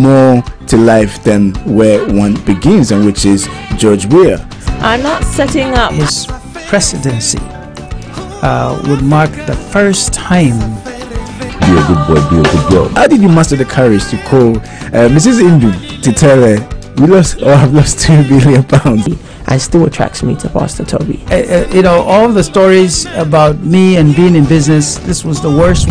more to life than where one begins, and which is George Weah. I'm not setting up. His presidency would mark the first time. Be a good boy, be a good girl. How did you muster the courage to call Mrs. Indu to tell her we lost or have lost £2 billion? And still attracts me to Pastor Toby. All the stories about me and being in business, this was the worst.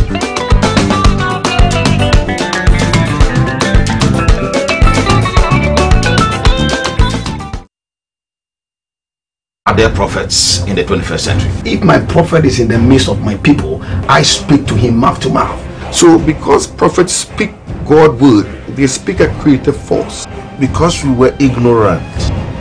Are there prophets in the 21st century? If my prophet is in the midst of my people, I speak to him mouth to mouth. So because prophets speak God's word, they speak a creative force. Because we were ignorant,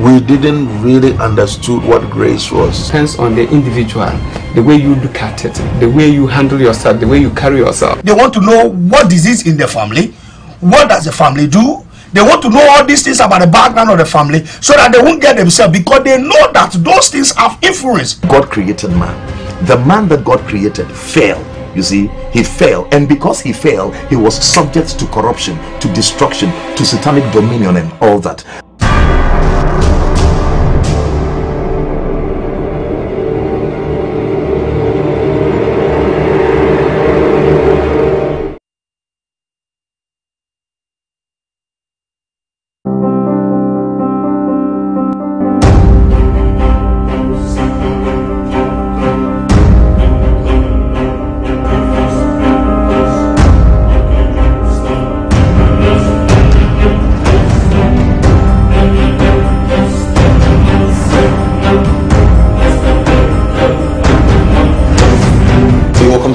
we didn't really understood what grace was. Depends on the individual, the way you look at it, the way you handle yourself, the way you carry yourself. They want to know what is this in the family, what does the family do. They want to know all these things about the background of the family so that they won't get themselves, because they know that those things have influence. God created man. The man that God created failed. You see, he fell, and because he fell, he was subject to corruption, to destruction, to satanic dominion and all that.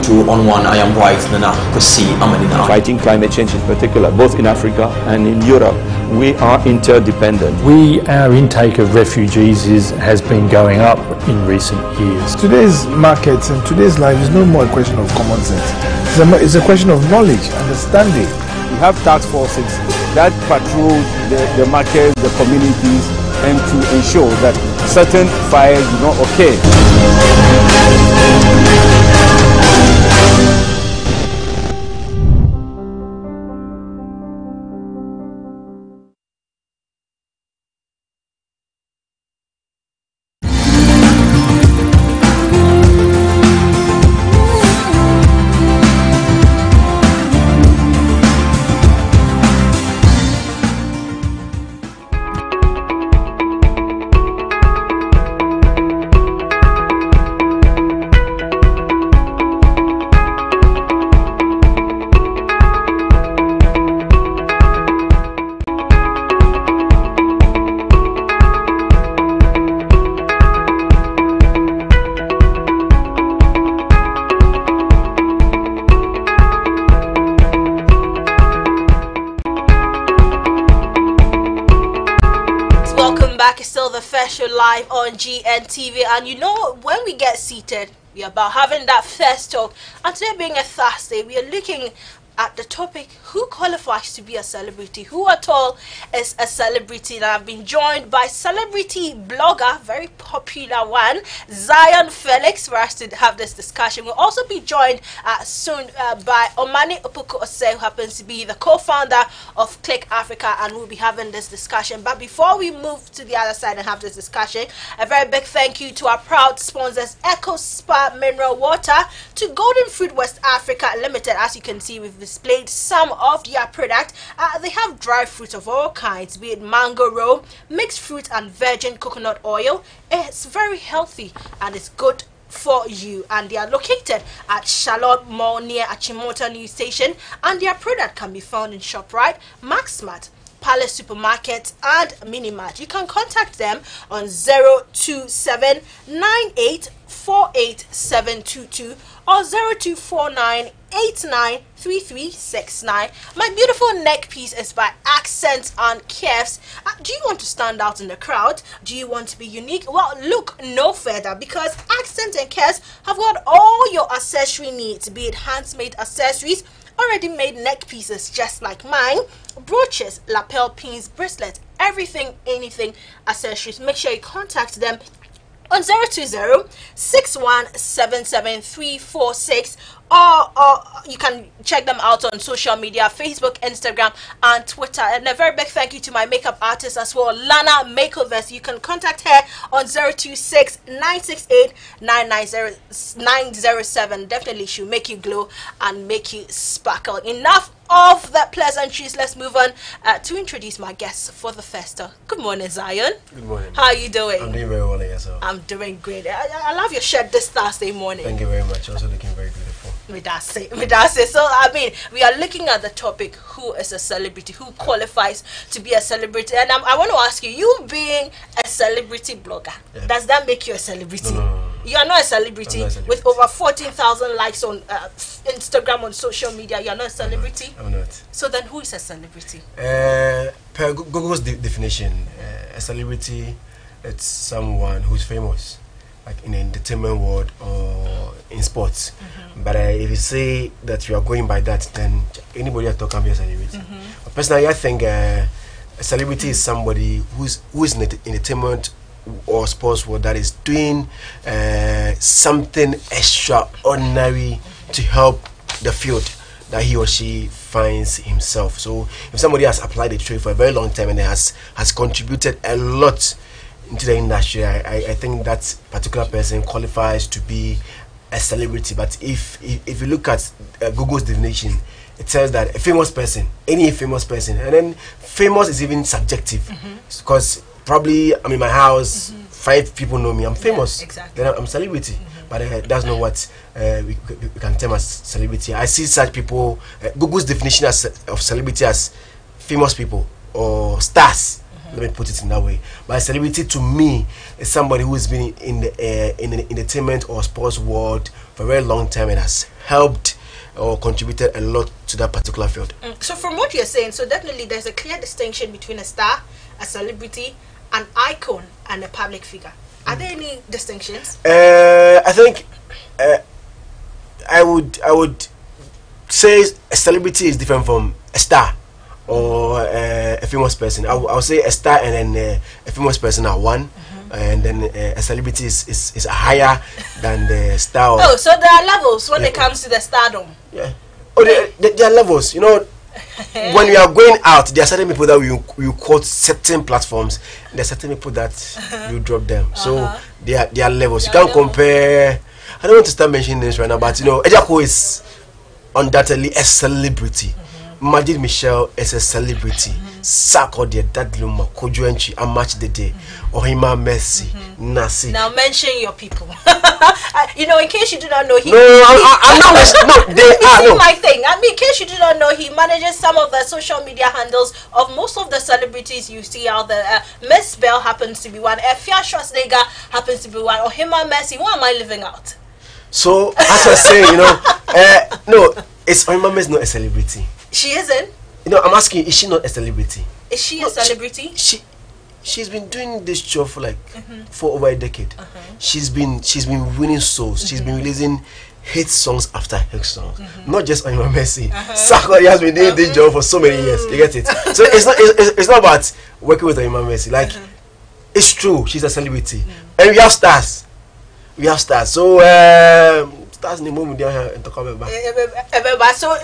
On one, I am right, Nana Kosi Amanina. Fighting climate change in particular, both in Africa and in Europe, we are interdependent. Our intake of refugees has been going up in recent years. Today's markets and today's life is no more a question of common sense. It's a question of knowledge, understanding. We have task forces that patrol the markets, the communities, and to ensure that certain fires do not occur. Live on GNTV, and you know, when we get seated, we're about having that first talk, and today being a Thursday, we are looking at the topic, who qualifies to be a celebrity, who at all is a celebrity. And I've been joined by celebrity blogger, very popular one, Zion Felix, for us to have this discussion. We'll also be joined soon by Omani Opoku Osei, who happens to be the co-founder of Click Africa, and we'll be having this discussion. But before we move to the other side and have this discussion, a very big thank you to our proud sponsors, Echo Spa Mineral Water, to Golden Fruit West Africa Limited. As you can see, we've displayed some of their product. They have dry fruit of all kinds, be it mango roll, mixed fruit and virgin coconut oil. It's very healthy and it's good for you, and they are located at Charlotte Mall near Achimota New Station, and their product can be found in ShopRite, Maxmart, Palace Supermarket and Minimart. You can contact them on 027 9848 or 0249 893369. My beautiful neck piece is by Accent and Curves. Do you want to stand out in the crowd? Do you want to be unique? Well, look no further, because Accent and Curves have got all your accessory needs, be it hands-made accessories, already made neck pieces just like mine, brooches, lapel pins, bracelets, everything, anything accessories. Make sure you contact them on 020-6177-346, or you can check them out on social media, Facebook, Instagram, and Twitter. And a very big thank you to my makeup artist as well, Lana Makeovers. You can contact her on 026-968-907. Definitely she'll make you glow and make you sparkle. Enough of the pleasantries. Let's move on to introduce my guests for the festa. Good morning, Zion. Good morning. How are you doing? I'm doing very well, yourself. I'm doing great. I love your shirt this Thursday morning. Thank you very much. Also looking very beautiful. That's it. So, I mean, we are looking at the topic, who is a celebrity? Who qualifies to be a celebrity? And I want to ask you, you being a celebrity blogger, does that make you a celebrity? No. You are not a celebrity. With over 14,000 likes on Instagram, on social media. You are not a celebrity? I'm not. So then who is a celebrity? Per Google's definition, a celebrity, it's someone who's famous, like in the entertainment world or in sports. But if you say that you are going by that, then anybody at all can be a celebrity. But personally, I think a celebrity is somebody who is in the entertainment or sports world that is doing something extraordinary to help the field that he or she finds himself. So if somebody has applied the trade for a very long time and has contributed a lot into the industry, I think that particular person qualifies to be a celebrity. But if you look at Google's definition, it says that a famous person, any famous person, and then famous is even subjective, because probably I'm in my house, 5 people know me, I'm famous, then I'm celebrity. But that's not what we can term as celebrity. I see such people, Google's definition of celebrity as famous people or stars. Let me put it in that way. But a celebrity to me is somebody who has been in the entertainment or sports world for a very long time and has helped or contributed a lot to that particular field. So from what you're saying, so definitely there's a clear distinction between a star, a celebrity, an icon, and a public figure. Are there any distinctions? I think I would say a celebrity is different from a star or a famous person. I would say a star and then a famous person are one, and then a celebrity is higher than the star. Oh, so there are levels when it comes to the stardom. Yeah. Oh, there are levels. You know, when we are going out, there are certain people that we quote certain platforms. There are certain people that you drop them. So there are levels. You can't compare. I don't want to start mentioning this right now, but you know, Ejako is undoubtedly a celebrity. Majid Michelle is a celebrity. Sako de Dadluma, Kojuenchi, Amach Dede, Ohima Messi, Nasi. Now mention your people. You know, in case you do not know, I'm not. No, they are. No. My thing. I mean, in case you do not know, he manages some of the social media handles of most of the celebrities you see out there. Miss Bell happens to be one. Efia Schwarzenegger happens to be one. Ohima Messi. What am I living out? So, as I was saying, you know, no, Ohima Messi is not a celebrity. She isn't. You know, I'm asking, is she not a celebrity? Is she a celebrity? She's been doing this job for like for over a decade. She's been winning souls. She's been releasing hit songs after hit songs. Not just Ohima Messi. Sarkodie has been doing this job for so many years. You get it? So it's not about working with Ohima Messi. Like it's true, she's a celebrity, and we have stars. So stars in the moment and talk about. So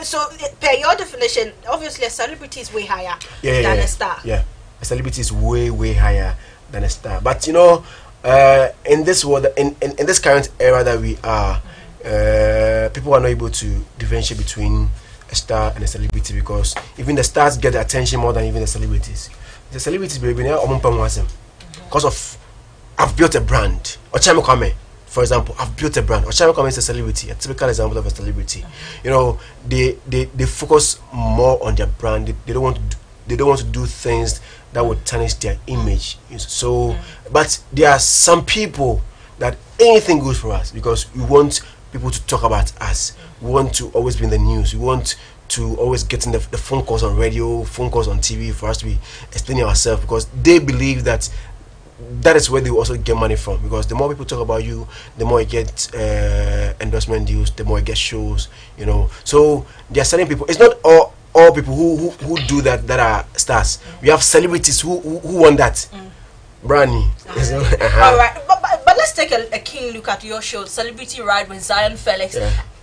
per your definition, obviously a celebrity is way higher than a star. Yeah, a celebrity is way higher than a star. But you know, in this world, in this current era that we are, people are not able to differentiate between a star and a celebrity, because even the stars get the attention more than even the celebrities. The celebrities, baby, because of I've built a brand. Ochai Kwame, for example, I've built a brand. Ochai Kwame is a celebrity, a typical example of a celebrity. You know, they focus more on their brand. They don't want to do things that would tarnish their image. So, but there are some people that anything goes for us, because we want people to talk about us. We want to always be in the news. We want to always get in the phone calls on radio, phone calls on TV for us to be explaining ourselves, because they believe that is where they also get money from. Because the more people talk about you, the more you get endorsement deals, the more you get shows. You know, so there are certain people. It's not all people who do that are stars. We have celebrities who want that. Brani. All right, but But let's take a keen look at your show, Celebrity Ride with Zion Felix.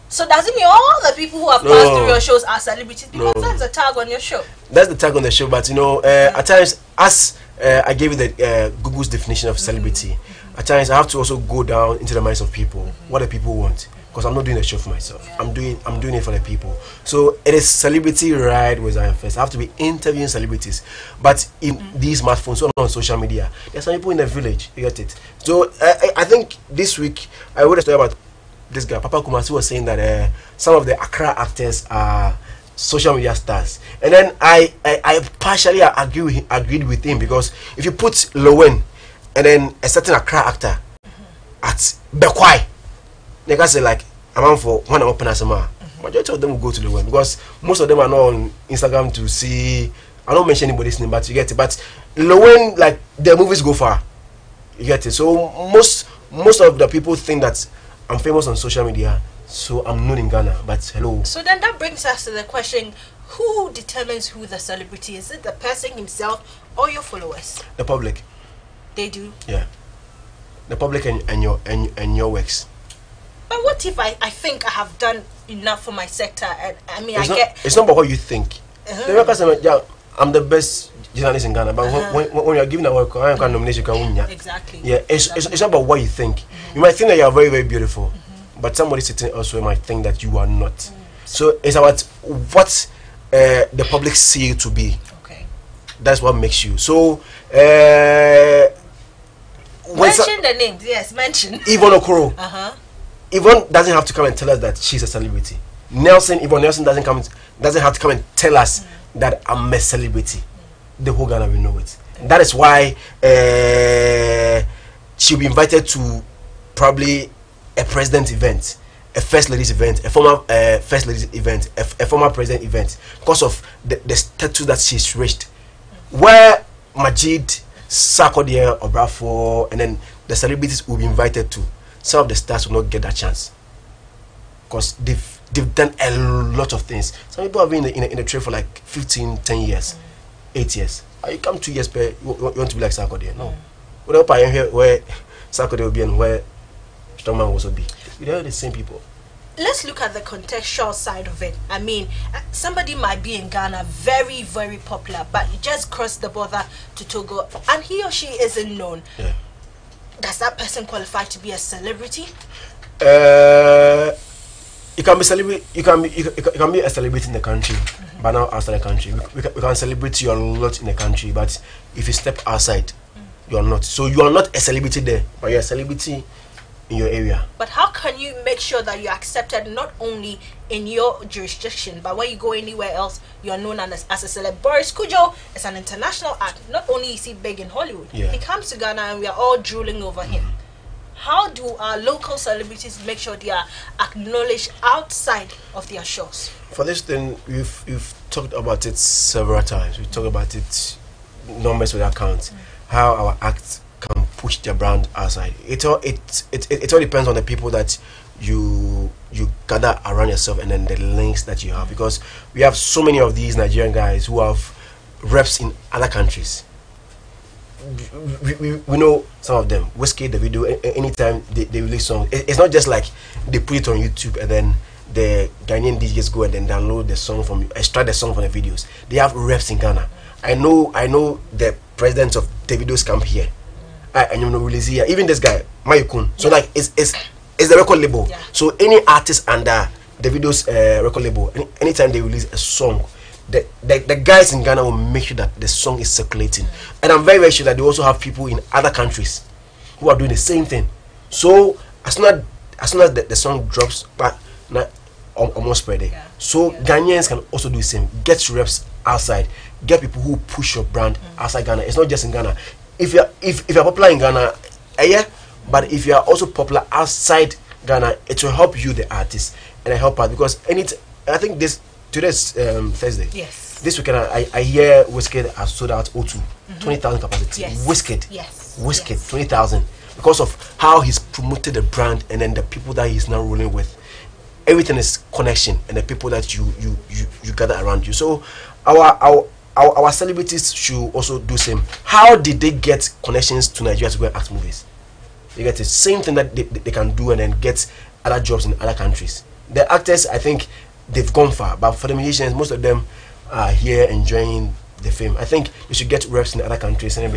So does it mean all the people who have passed through your shows are celebrities? Because that's the tag on your show. That's the tag on the show, but you know, at times, as I gave you the Google's definition of celebrity, at times I have to also go down into the minds of people, what the people want. Because I'm not doing the show for myself. I'm doing it for the people. So it is Celebrity Ride with Zion Felix. I have to be interviewing celebrities. But in these smartphones, or on social media, there's some people in the village. You get it? So I think this week I wrote a story about this guy, Papa Kumasi, was saying that some of the Accra actors are social media stars, and then I partially agreed with him, because if you put Lowen and then a certain Accra actor at Bekwai, they can say like I'm for one open as a man. Majority of them will go to Lowen, because most of them are not on Instagram to see. I don't mention anybody's name, but you get it. But Lowen, like, their movies go far. You get it. So most of the people think that I'm famous on social media, so I'm known in Ghana, but hello. So then that brings us to the question, who determines who the celebrity is? Is it the person himself or your followers? The public. They do? Yeah. The public and your works. But what if I think I have done enough for my sector, and I mean, it's not about what you think. I'm the best journalist in Ghana, but when you're given a work, I can't nomination, you can win. Exactly. Yeah, it's not about what you think. You might think that you are very, very beautiful, but somebody sitting elsewhere might think that you are not. So it's about what the public see you to be. Okay. That's what makes you. So mention the names. Yes, mention. Yvonne Okoro. Yvonne doesn't have to come and tell us that she's a celebrity. Yvonne Nelson doesn't have to come and tell us that I'm a celebrity. The whole Ghana will know it. That is why she'll be invited to probably a president event, a first lady's event, a former first lady's event, a former president event, because of the status that she's reached. Where Majid, Sarkodie, Obrafo, and then the celebrities will be invited to, some of the stars will not get that chance, because they've done a lot of things. Some people have been in the trade for like 15, 10 years, 8 years. You come 2 years, you want to be like Sarkodie? No. Whatever I hear where Sarkodie will be and where Strongman will also be. They're the same people. Let's look at the contextual side of it. I mean, somebody might be in Ghana, very, very popular, but he just crossed the border to Togo, and he or she isn't known. Yeah. Does that person qualify to be a celebrity? You can be celebrity. You can be a celebrity in the country, but not outside the country. We can celebrate you a lot in the country, but if you step outside, you are not. So you are not a celebrity there, but you're a celebrity in your area. But how can you make sure that you're accepted not only in your jurisdiction, but when you go anywhere else, you're known as a celeb? Boris Kujo is an international act. Not only is he big in Hollywood, he comes to Ghana and we are all drooling over him. How do our local celebrities make sure they are acknowledged outside of their shores? For this thing, we've talked about it several times. We talked about it, numbers with accounts, how our acts can push their brand outside. It all depends on the people that you gather around yourself, and then the links that you have, because we have so many of these Nigerian guys who have reps in other countries. We know some of them. Wizkid, the video, anytime they release songs, it's not just like they put it on YouTube and then the Ghanaian DJs go and then download the song extract the song from the videos. They have reps in Ghana. I know the president of Davido's camp here. And you know, release here. Even this guy, Mayukun. So like it's the record label. Yeah. So any artist under Davido's record label, anytime they release a song, the guys in Ghana will make sure that the song is circulating. And I'm very, very sure that they also have people in other countries who are doing the same thing. So as soon as the song drops, but not almost spread it. So Ghanaians can also do the same. Get reps outside. Get people who push your brand outside Ghana. It's not just in Ghana. If you're popular in Ghana, but if you are also popular outside Ghana, it will help you, the artist, and it help us, because I think today's Thursday. Yes. This weekend I hear Wizkid has sold out O2, 20,000 capacity. Yes. Wizkid. Yes. Wizkid, yes. 20,000, because of how he's promoted the brand, and then the people that he's now rolling with. Everything is connection, and the people that you gather around you. So our celebrities should also do same. How did they get connections to Nigeria to go and act movies? You get the same thing that they can do and then get other jobs in other countries. The actors, I think they've gone far, but for the musicians, most of them are here enjoying the fame. I think they should get reps in other countries, and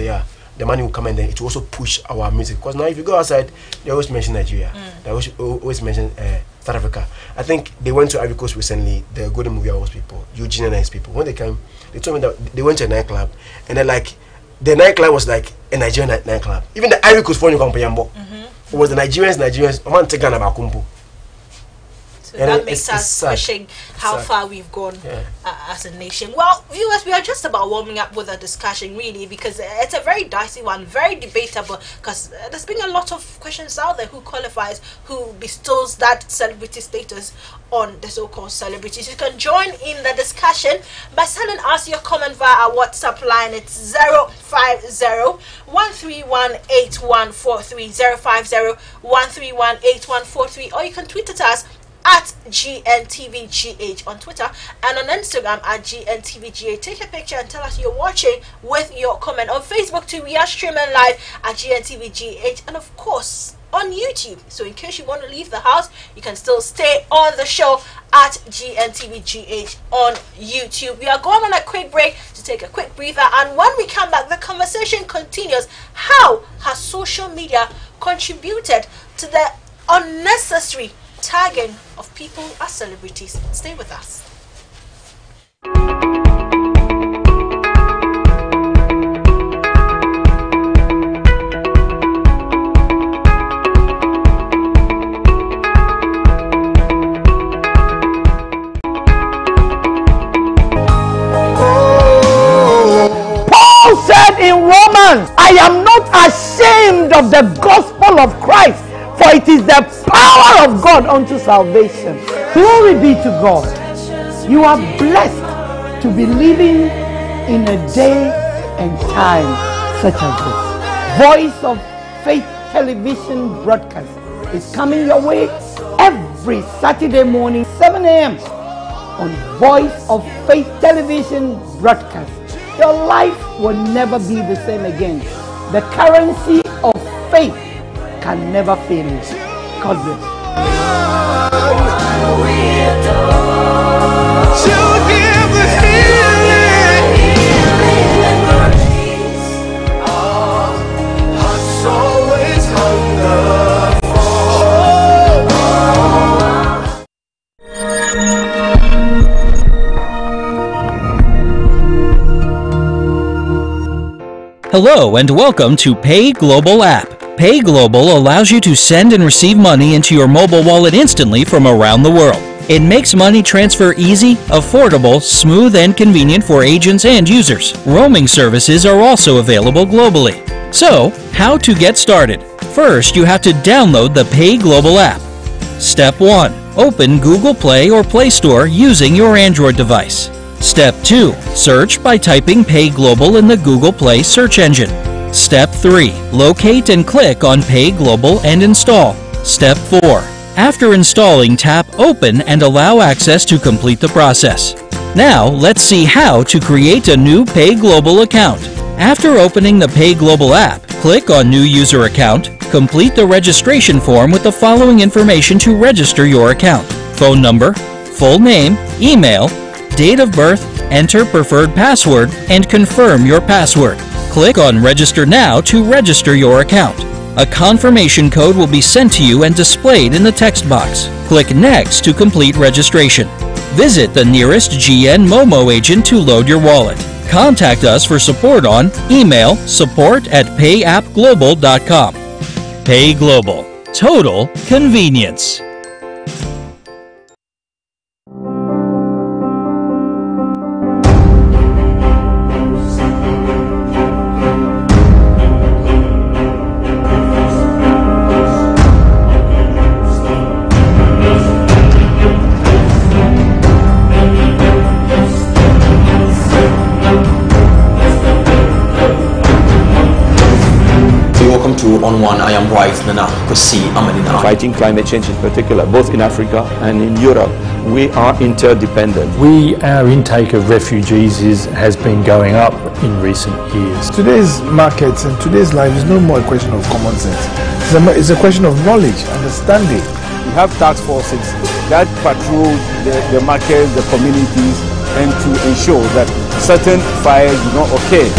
the money will come, and then it will also push our music. Because now if you go outside, they always mention Nigeria, they always mention South Africa. I think they went to Ivory Coast recently, the Golden Movie Awards people, Eugene and his people. When they came, they told me that they went to a nightclub, and then like the nightclub was like a Nigerian nightclub. Even the Ivory Coast phone it was the Nigerians, Oman Tegana Bakumbu. So that makes us pushing how far we've gone as a nation. Well, viewers, we are just about warming up with a discussion, really, because it's a very dicey one, very debatable, because there's been a lot of questions out there: who qualifies, who bestows that celebrity status on the so-called celebrities. You can join in the discussion by sending us your comment via our WhatsApp line. It's 050-131-8143, 050-131-8143, or you can tweet at us at GNTVGH on Twitter and on Instagram at GNTVGH. Take a picture and tell us you're watching with your comment. On Facebook too, we are streaming live at GNTVGH, and of course on YouTube. So in case you want to leave the house, you can still stay on the show at GNTVGH on YouTube. We are going on a quick break to take a quick breather, and when we come back, the conversation continues. How has social media contributed to the unnecessary tagging of people as celebrities? Stay with us. Paul said in Romans, I am not ashamed of the gospel of Christ, for it is the power of God unto salvation. Glory be to God. You are blessed to be living in a day and time such as this. Voice of Faith television broadcast is coming your way every Saturday morning, 7 a.m. on Voice of Faith television broadcast. Your life will never be the same again. The currency of faith can never fail you. God bless. Hello and welcome to Pay Global app. Pay Global allows you to send and receive money into your mobile wallet instantly from around the world. It makes money transfer easy, affordable, smooth, and convenient for agents and users. Roaming services are also available globally. So, how to get started? First, you have to download the Pay Global app. Step 1. Open Google Play or Play Store using your Android device. Step 2. Search by typing Pay Global in the Google Play search engine. Step 3. Locate and click on Pay Global and install. Step 4. After installing, tap Open and allow access to complete the process. Now, let's see how to create a new Pay Global account. After opening the Pay Global app, click on New User Account. Complete the registration form with the following information to register your account: phone number, full name, email, date of birth, enter preferred password, and confirm your password. Click on Register Now to register your account. A confirmation code will be sent to you and displayed in the text box. Click Next to complete registration. Visit the nearest GN Momo agent to load your wallet. Contact us for support on email support@payappglobal.com. Pay Global. Total convenience. On one, I am Bright Nana Kosi Amanina. Fighting climate change in particular, both in Africa and in Europe, we are interdependent. Our intake of refugees has been going up in recent years. Today's markets and today's life is no more a question of common sense. It's a question of knowledge, understanding. We have task forces that patrol the markets, the communities, and to ensure that certain fires do not occur.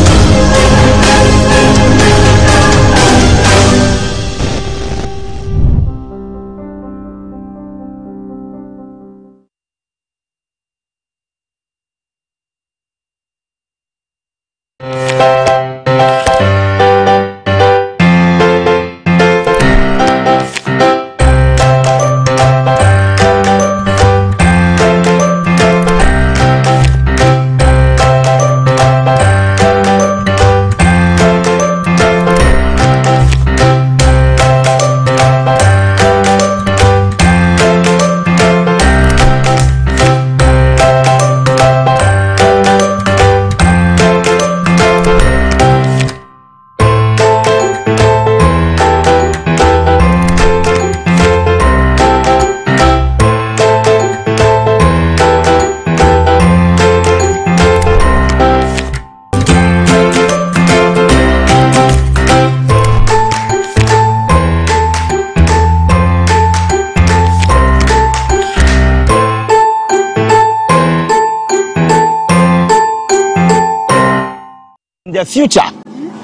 In the future,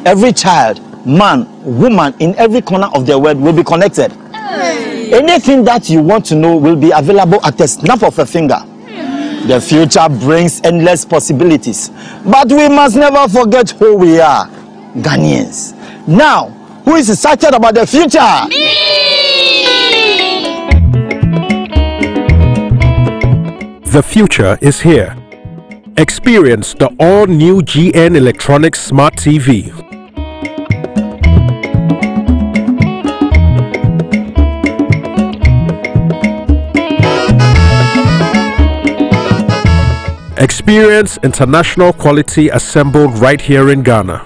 every child, man, woman in every corner of the world will be connected. Anything that you want to know will be available at the snap of a finger. The future brings endless possibilities, but we must never forget who we are, Ghanaians. Now, who is excited about the future? The future is here. Experience the all-new GN Electronics Smart TV. Experience international quality assembled right here in Ghana.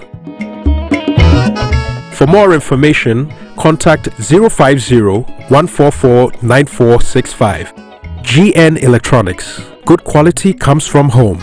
For more information, contact 050-144-9465. GN Electronics. Good quality comes from home.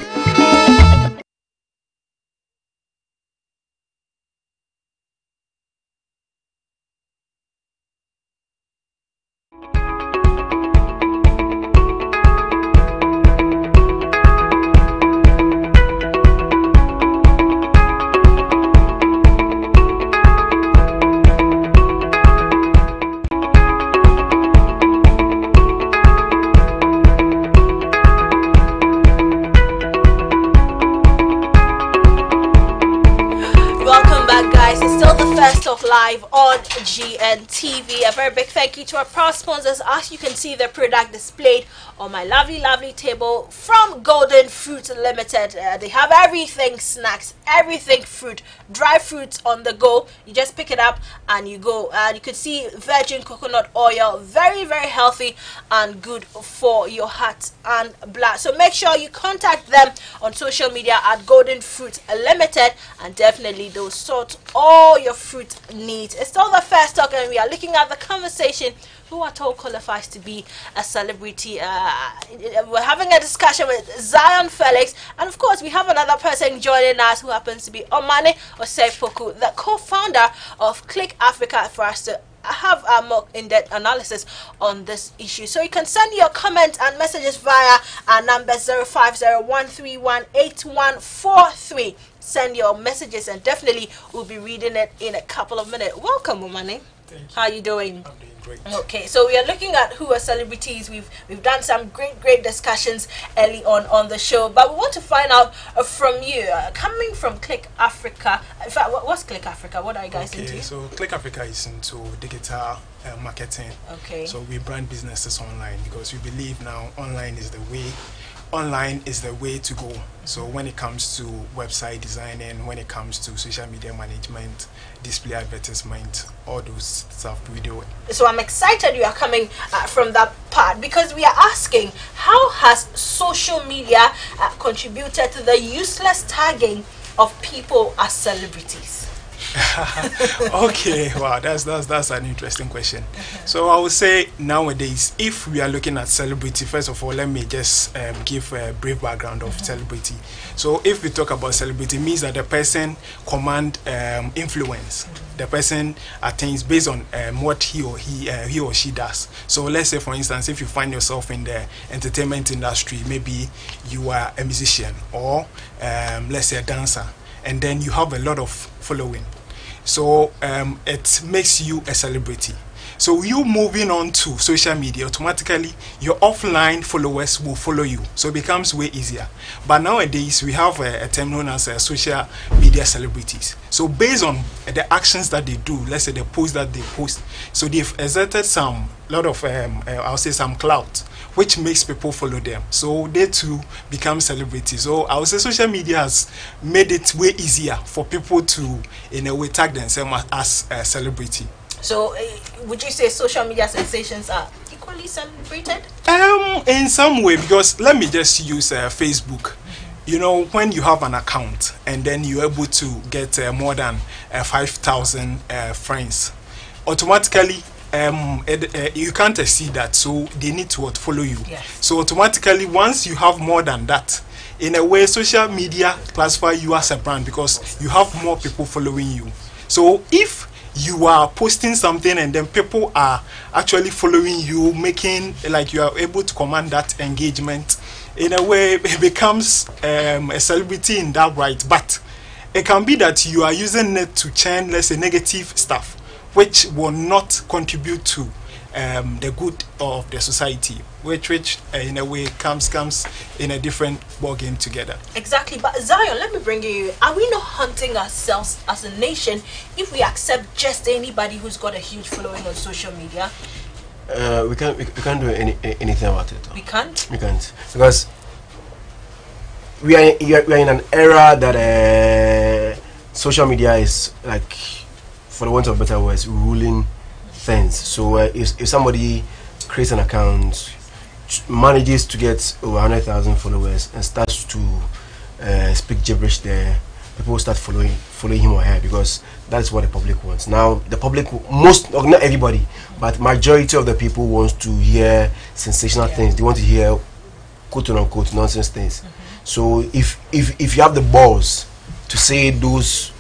Live on GNTV. A very big thank you to our proud sponsors. As you can see, the product displayed on my lovely table from Golden Fruit Limited. They have everything snacks, everything fruit, dry fruits on the go. You just pick it up and you go. You could see virgin coconut oil, very healthy and good for your heart and blood. So make sure you contact them on social media at Golden Fruit Limited, and definitely they'll sort all your fruit needs. It's still the first talk, and we are looking at the conversation who at all qualifies to be a celebrity. We're having a discussion with Zion Felix, and of course we have another person joining us who happens to be Omane Osei-Poku, the co-founder of Click Africa, for us to have a more in-depth analysis on this issue. So you can send your comments and messages via our number 050-131-8143. Send your messages and definitely we'll be reading it in a couple of minutes. Welcome, Omane. How are you doing? I'm doing great. Okay, so we are looking at who are celebrities. We've done some great discussions early on the show, but we want to find out from you, coming from Click Africa. In fact, what's Click Africa? What are you guys into? So Click Africa is into digital marketing. Okay. So we brand businesses online because we believe now online is the way. Online is the way to go. So when it comes to website designing, when it comes to social media management, display advertisement, all those stuff we do. So I'm excited you are coming from that part, because we are asking, how has social media contributed to the useless tagging of people as celebrities? Okay, wow, that's an interesting question. So I would say nowadays, if we are looking at celebrity, first of all, let me just give a brief background of celebrity. So if we talk about celebrity, it means that the person command influence. The person attains based on what he or she does. So let's say, for instance, if you find yourself in the entertainment industry, maybe you are a musician or let's say a dancer, and then you have a lot of following. So it makes you a celebrity. So you moving on to social media, automatically your offline followers will follow you. So it becomes way easier. But nowadays we have a term known as social media celebrities. So based on the actions that they do, let's say the posts that they post, so they've exerted some I'll say some clout, which makes people follow them. So they too become celebrities. So I would say social media has made it way easier for people to, in a way, tag themselves as a celebrity. So would you say social media sensations are equally celebrated? In some way, because let me just use Facebook. You know, when you have an account and then you're able to get more than 5,000 friends, automatically you can't exceed that, so they need to follow you. Yes. So automatically, once you have more than that, in a way, social media classify you as a brand because you have more people following you. So if you are posting something and then people are actually following you, making like you are able to command that engagement, in a way it becomes a celebrity in that right. But it can be that you are using it to churn, let's say, negative stuff, which will not contribute to the good of the society, which in a way comes in a different ball game together. Exactly. But Zion, let me bring you. Are we not hunting ourselves as a nation if we accept just anybody who's got a huge following on social media? We can't do anything about it. We can't. We can't, because we are in an era that social media is, like, for the want of better words, ruling things. So if somebody creates an account, manages to get over 100,000 followers and starts to speak gibberish there, people start following him or her, because that's what the public wants. Now the public, not everybody, but majority of the people wants to hear sensational things. They want to hear quote unquote nonsense things. So if you have the balls to say those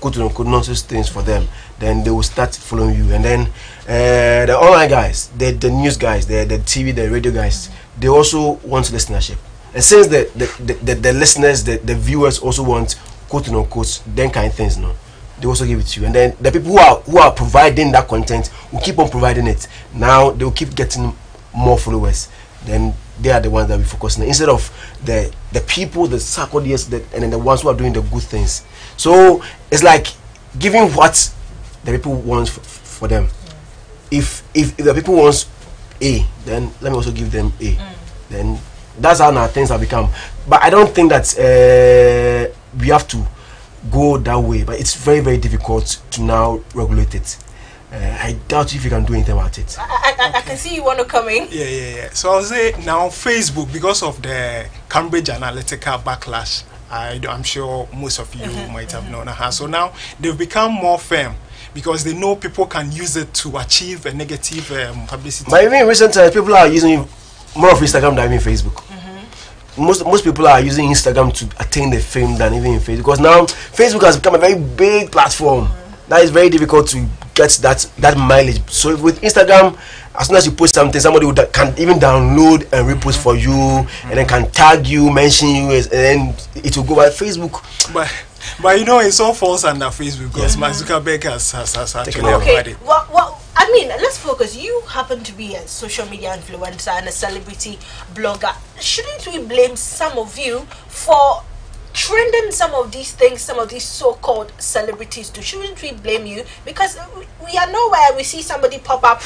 quote unquote nonsense things for them, then they will start following you. And then the online guys, the news guys, the TV, the radio guys, they also want listenership. And since the listeners, the viewers also want quote unquote then kind of things, no, they also give it to you. And then the people who are providing that content will keep on providing it. Now they will keep getting more followers. Then they are the ones that we focus on, instead of the people, the sarcodians, and then the ones who are doing the good things. So it's like giving what the people want for them. If the people want A, then let me also give them A. Then that's how now things have become. But I don't think that we have to go that way. But it's very, very difficult to now regulate it. I doubt if you can do anything about it. I can see you want to come in. Yeah. So I'll say now Facebook, because of the Cambridge Analytica backlash, I'm sure most of you might have known. So now they've become more firm, because they know people can use it to achieve a negative publicity. But even in recent times, people are using more of Instagram than even Facebook. Most people are using Instagram to attain the fame than even in Facebook, because now Facebook has become a very big platform. That is very difficult to get that mileage. So with Instagram, as soon as you post something, somebody can even download and repost for you, and then can tag you, mention you, and then it will go by Facebook. But you know, it all falls under Facebook, because Mark Zuckerberg has actually okay. Well, I mean, let's focus. You happen to be a social media influencer and a celebrity blogger. Shouldn't we blame some of you for trending some of these things, some of these so-called celebrities do? Shouldn't we blame you? Because we are nowhere, we see somebody pop up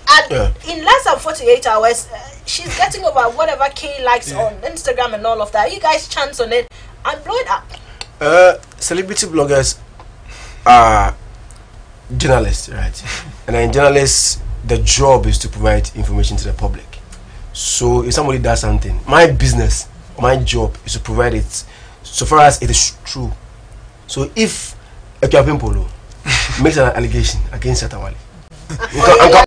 and in less than 48 hours she's getting over whatever K likes on Instagram and all of that. You guys chance on it and blow it up. Celebrity bloggers are journalists, right? And then journalists, the job is to provide information to the public. So if somebody does something, my business, my job is to provide it so far as it is true. So if a Polo makes an allegation against Shatta Wale.